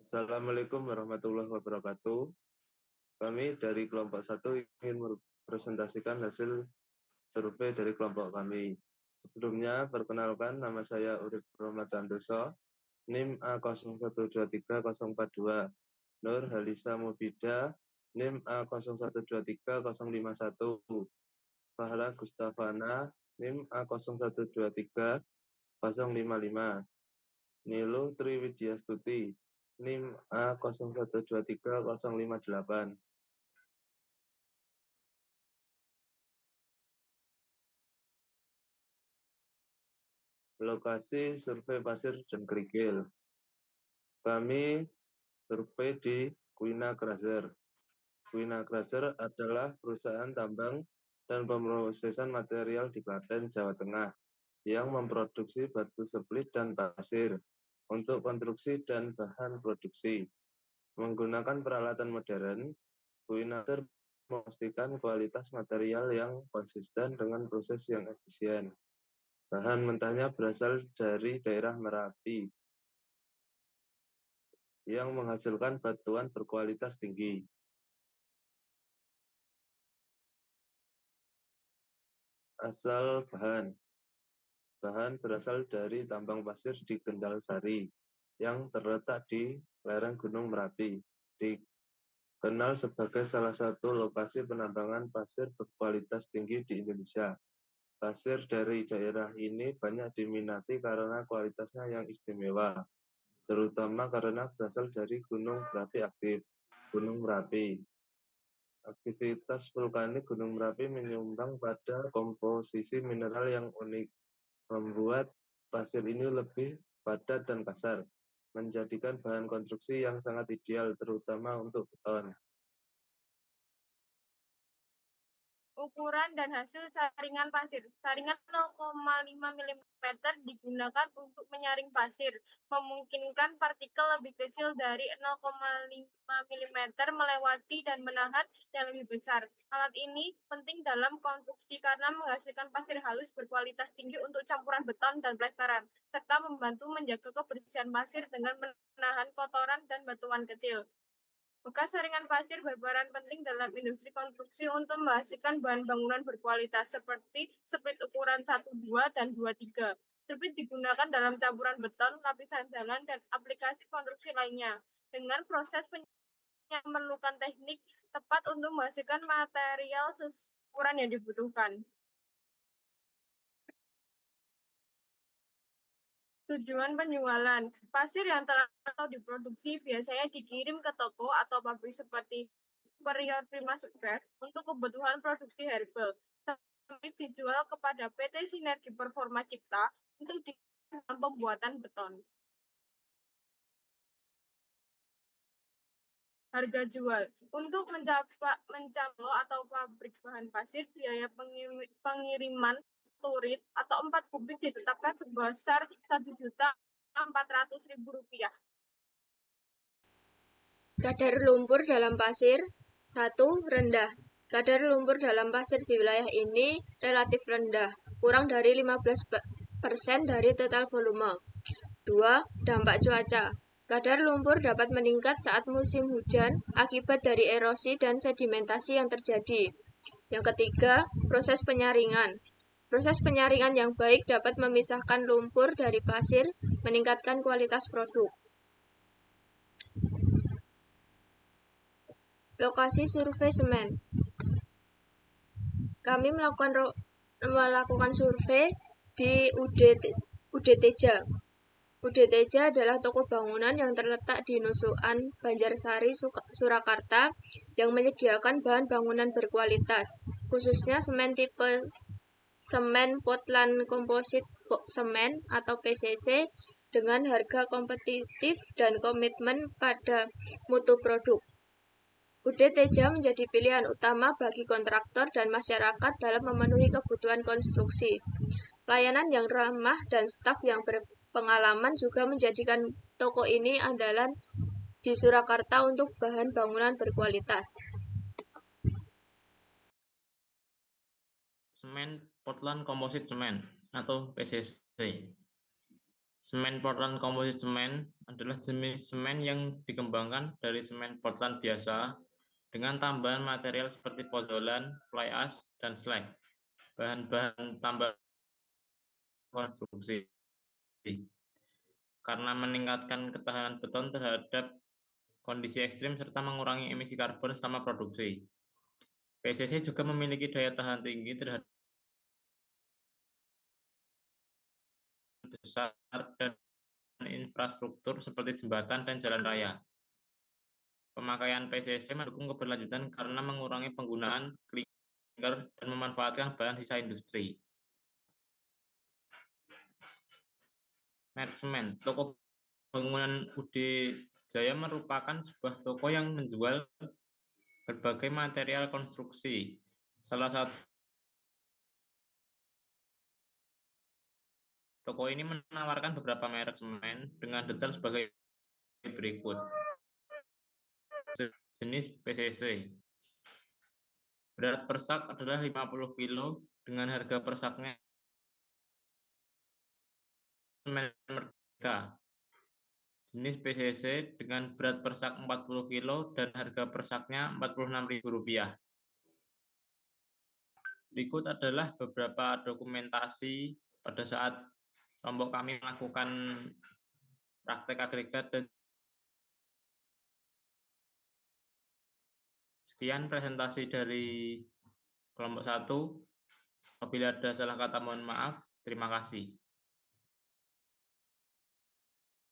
Assalamualaikum warahmatullahi wabarakatuh. Kami dari kelompok 1 ingin mempresentasikan hasil survei dari kelompok kami. Sebelumnya, perkenalkan nama saya Urip Rohmat Santoso, NIM A0123042, Nur Halisa Mubida, NIM A0123051, Fahla Gustafana, NIM A0123055, Nilu Triwidyastuti, NIM A0123058. Lokasi survei pasir dan kerikil. Kami survei di Quina Grazer. Quina Grazer adalah perusahaan tambang dan pemrosesan material di Klaten, Jawa Tengah, yang memproduksi batu split dan pasir untuk konstruksi dan bahan produksi. Menggunakan peralatan modern, Quina Grazer memastikan kualitas material yang konsisten dengan proses yang efisien. Bahan mentahnya berasal dari daerah Merapi, yang menghasilkan batuan berkualitas tinggi. Asal bahan. Bahan berasal dari tambang pasir di Kendal Sari, yang terletak di lereng Gunung Merapi. Dikenal sebagai salah satu lokasi penambangan pasir berkualitas tinggi di Indonesia. Pasir dari daerah ini banyak diminati karena kualitasnya yang istimewa, terutama karena berasal dari gunung berapi aktif, Gunung Merapi. Aktivitas vulkanik Gunung Merapi menyumbang pada komposisi mineral yang unik, membuat pasir ini lebih padat dan kasar, menjadikan bahan konstruksi yang sangat ideal, terutama untuk beton. Ukuran dan hasil saringan pasir. Saringan 0,5 mm digunakan untuk menyaring pasir, memungkinkan partikel lebih kecil dari 0,5 mm melewati dan menahan yang lebih besar. Alat ini penting dalam konstruksi karena menghasilkan pasir halus berkualitas tinggi untuk campuran beton dan plesteran, serta membantu menjaga kebersihan pasir dengan menahan kotoran dan batuan kecil. Bekas saringan pasir berperan penting dalam industri konstruksi untuk menghasilkan bahan bangunan berkualitas seperti split ukuran 1-2 dan 2-3. Split digunakan dalam campuran beton, lapisan jalan, dan aplikasi konstruksi lainnya. Dengan proses yang memerlukan teknik tepat untuk menghasilkan material sesuai ukuran yang dibutuhkan. Tujuan penjualan. Pasir yang telah atau diproduksi biasanya dikirim ke toko atau pabrik seperti Superior Prima Sukses untuk kebutuhan produksi herbal. Sampai dijual kepada PT Sinergi Performa Cipta untuk dalam pembuatan beton. Harga jual. Untuk mencalo atau pabrik bahan pasir, biaya pengiriman turit atau 4 kubik ditetapkan sebesar Rp1.400.000. Kadar lumpur dalam pasir. 1. Rendah. Kadar lumpur dalam pasir di wilayah ini relatif rendah, kurang dari 15% dari total volume. 2. Dampak cuaca. Kadar lumpur dapat meningkat saat musim hujan akibat dari erosi dan sedimentasi yang terjadi. Yang ketiga, proses penyaringan. Proses penyaringan yang baik dapat memisahkan lumpur dari pasir, meningkatkan kualitas produk. Lokasi survei semen. Kami melakukan survei di UD Teja. UD Teja adalah toko bangunan yang terletak di Nusukan, Banjarsari, Surakarta, yang menyediakan bahan bangunan berkualitas, khususnya semen tipe semen Portland Composite Cement atau PCC, dengan harga kompetitif dan komitmen pada mutu produk. UD Teja menjadi pilihan utama bagi kontraktor dan masyarakat dalam memenuhi kebutuhan konstruksi. Layanan yang ramah dan staf yang berpengalaman juga menjadikan toko ini andalan di Surakarta untuk bahan bangunan berkualitas. Semen Portland Composite Cement atau PCC. Semen Portland Composite Cement adalah jenis semen yang dikembangkan dari semen Portland biasa dengan tambahan material seperti pozzolan, fly ash, dan slag. Bahan-bahan tambah konstruksi karena meningkatkan ketahanan beton terhadap kondisi ekstrim serta mengurangi emisi karbon selama produksi. PCC juga memiliki daya tahan tinggi terhadap besar dan infrastruktur seperti jembatan dan jalan raya. Pemakaian PCC mendukung keberlanjutan karena mengurangi penggunaan klinker dan memanfaatkan bahan sisa industri. Merek semen, toko bangunan UD Jaya merupakan sebuah toko yang menjual berbagai material konstruksi. Salah satu toko ini menawarkan beberapa merek semen dengan detail sebagai berikut. Jenis PCC. Berat per sak adalah 50 kg dengan harga per saknya semen Merdeka. Jenis PCC dengan berat per sak 40 kg dan harga per saknya Rp46.000. Berikut adalah beberapa dokumentasi pada saat kelompok kami melakukan praktek agregat dan sekian presentasi dari kelompok 1. Apabila ada salah kata mohon maaf. Terima kasih.